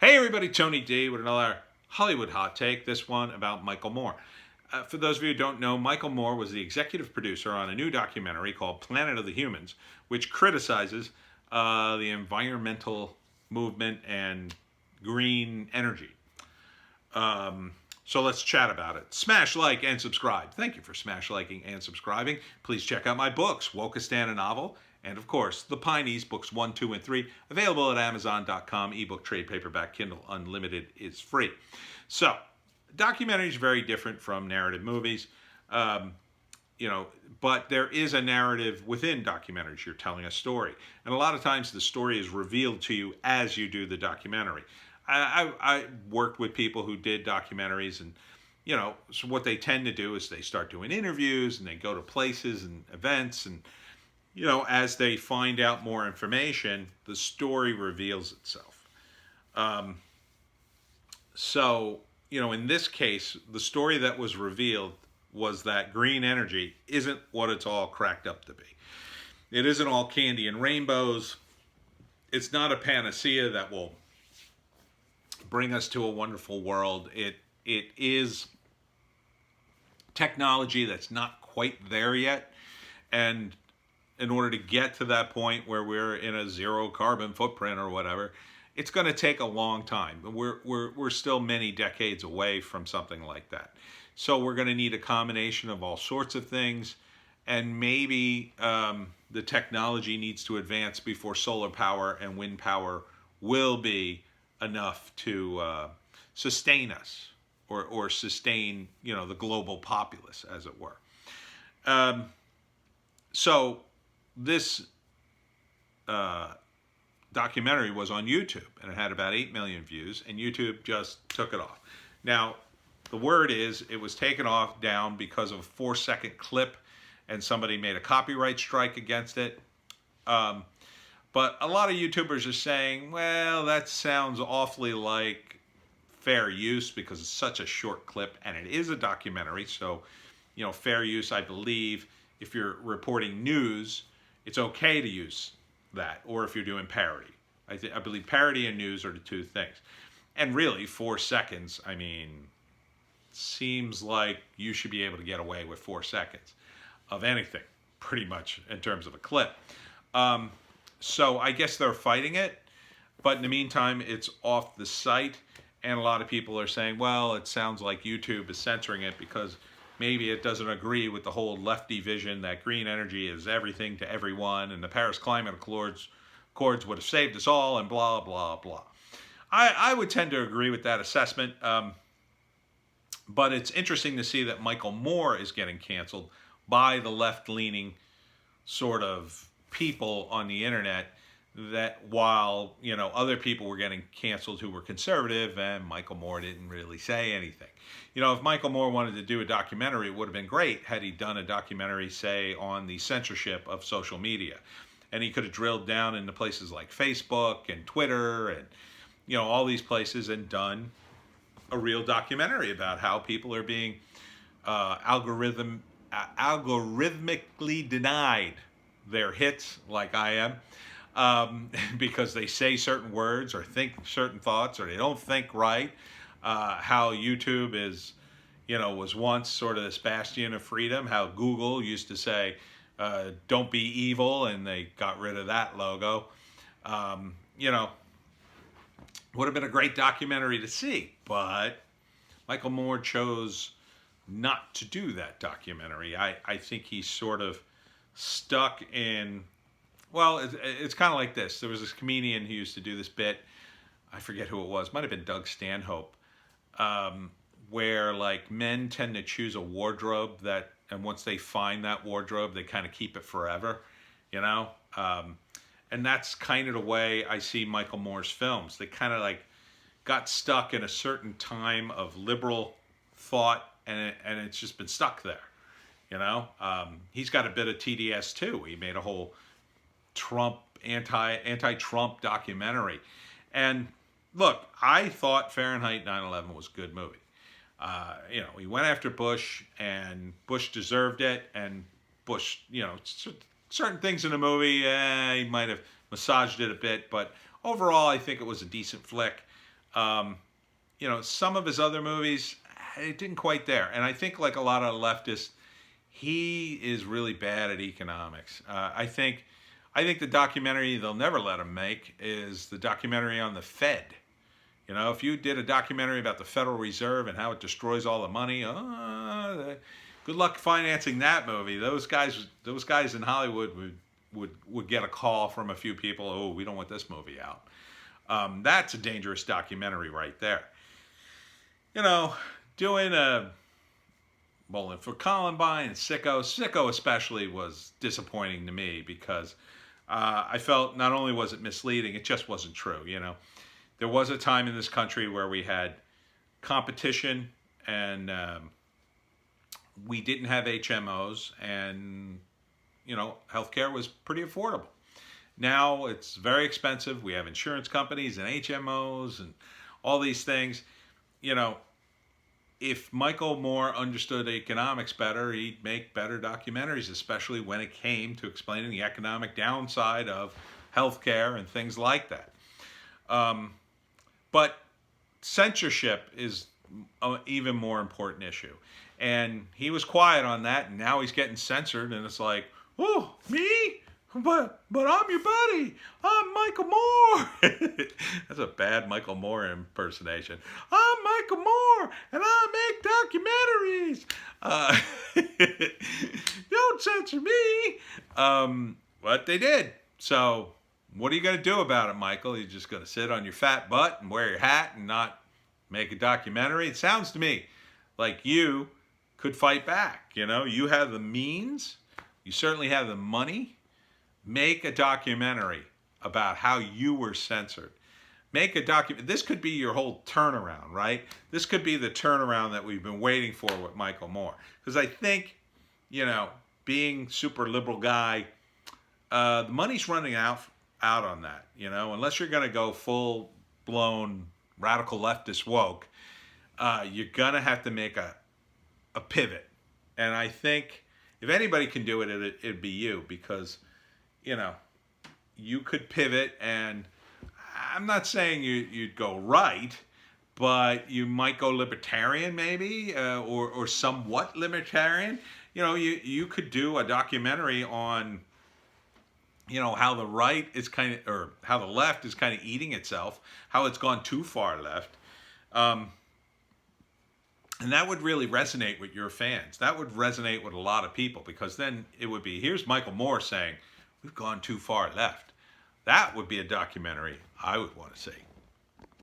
Hey everybody, Tony D with another Hollywood hot take, this one about Michael Moore. For those of you who don't know, Michael Moore was the executive producer on a new documentary called Planet of the Humans, which criticizes the environmental movement and green energy. So let's chat about it. Smash like and subscribe. Thank you for smash liking and subscribing. Please check out my books, Wokistan, a Novel, and of course, The Pineys, books 1, 2, and 3, available at Amazon.com. Ebook, trade, paperback, Kindle, unlimited is free. So, documentary is very different from narrative movies, but there is a narrative within documentaries. You're telling a story, and a lot of times the story is revealed to you as you do the documentary. I worked with people who did documentaries, and so what they tend to do is they start doing interviews and they go to places and events, and as they find out more information, the story reveals itself. In this case, the story that was revealed was that green energy isn't what it's all cracked up to be. It isn't all candy and rainbows. It's not a panacea that will bring us to a wonderful world. It is technology that's not quite there yet, and in order to get to that point where we're in a zero carbon footprint or whatever, it's going to take a long time. We're still many decades away from something like that. So we're going to need a combination of all sorts of things, and maybe the technology needs to advance before solar power and wind power will be enough to sustain us or sustain the global populace, as it were. So this documentary was on YouTube, and it had about 8 million views, and YouTube just took it off. Now, the word is it was taken off down because of a 4-second clip, and somebody made a copyright strike against it. But a lot of YouTubers are saying, well, that sounds awfully like fair use because it's such a short clip, and it is a documentary, so fair use, I believe, if you're reporting news, it's okay to use that, or if you're doing parody. I believe parody and news are the two things. And really, 4 seconds, seems like you should be able to get away with 4 seconds of anything, pretty much, in terms of a clip. So I guess they're fighting it, but in the meantime, it's off the site, and a lot of people are saying, well, it sounds like YouTube is censoring it because maybe it doesn't agree with the whole lefty vision that green energy is everything to everyone, and the Paris Climate Accords would have saved us all, and blah, blah, blah. I would tend to agree with that assessment, but it's interesting to see that Michael Moore is getting canceled by the left-leaning sort of people on the internet, that while other people were getting canceled who were conservative, and Michael Moore didn't really say anything. If Michael Moore wanted to do a documentary, it would have been great had he done a documentary, say, on the censorship of social media, and he could have drilled down into places like Facebook and Twitter and all these places and done a real documentary about how people are being algorithmically denied their hits, like I am, because they say certain words or think certain thoughts, or they don't think right. How YouTube is, was once sort of this bastion of freedom. How Google used to say, don't be evil, and they got rid of that logo. Would have been a great documentary to see, but Michael Moore chose not to do that documentary. I think he's sort of stuck in, well, it's kind of like this. There was this comedian who used to do this bit, I forget who it was, might have been Doug Stanhope, where like men tend to choose a wardrobe that, and once they find that wardrobe, they kind of keep it forever, and that's kind of the way I see Michael Moore's films. They kind of like got stuck in a certain time of liberal thought, and it's just been stuck there. He's got a bit of TDS too. He made a whole anti-Trump documentary. And look, I thought Fahrenheit 9/11 was a good movie. He went after Bush, and Bush deserved it, and Bush, certain things in the movie, he might have massaged it a bit, but overall I think it was a decent flick. Some of his other movies, it didn't quite there. And I think, like a lot of leftists, he is really bad at economics. I think the documentary they'll never let him make is the documentary on the Fed. If you did a documentary about the Federal Reserve and how it destroys all the money, good luck financing that movie. Those guys in Hollywood would get a call from a few people. Oh, we don't want this movie out. That's a dangerous documentary right there. Doing Bowling for Columbine and Sicko especially was disappointing to me because I felt not only was it misleading, it just wasn't true. There was a time in this country where we had competition and we didn't have HMOs, and healthcare was pretty affordable. Now it's very expensive. We have insurance companies and HMOs and all these things. If Michael Moore understood economics better, he'd make better documentaries, especially when it came to explaining the economic downside of healthcare and things like that. But censorship is an even more important issue. And he was quiet on that, and now he's getting censored, and it's like, oh, me? But I'm your buddy. I'm Michael Moore. That's a bad Michael Moore impersonation. I'm Michael Moore, and I make documentaries. Don't censor me. But they did. So what are you going to do about it, Michael? You're just going to sit on your fat butt and wear your hat and not make a documentary? It sounds to me like you could fight back. You have the means. You certainly have the money. Make a documentary about how you were censored. This could be your whole turnaround, right? This could be the turnaround that we've been waiting for with Michael Moore. Because I think, being super liberal guy, the money's running out on that. Unless you're going to go full blown radical leftist woke, you're going to have to make a pivot. And I think if anybody can do it, it'd be you, because you could pivot, and I'm not saying you'd go right, but you might go libertarian maybe, or somewhat libertarian. You could do a documentary on, how the right is or how the left is kind of eating itself, how it's gone too far left. And that would really resonate with your fans. That would resonate with a lot of people, because then it would be, here's Michael Moore saying, we've gone too far left. That would be a documentary I would want to see.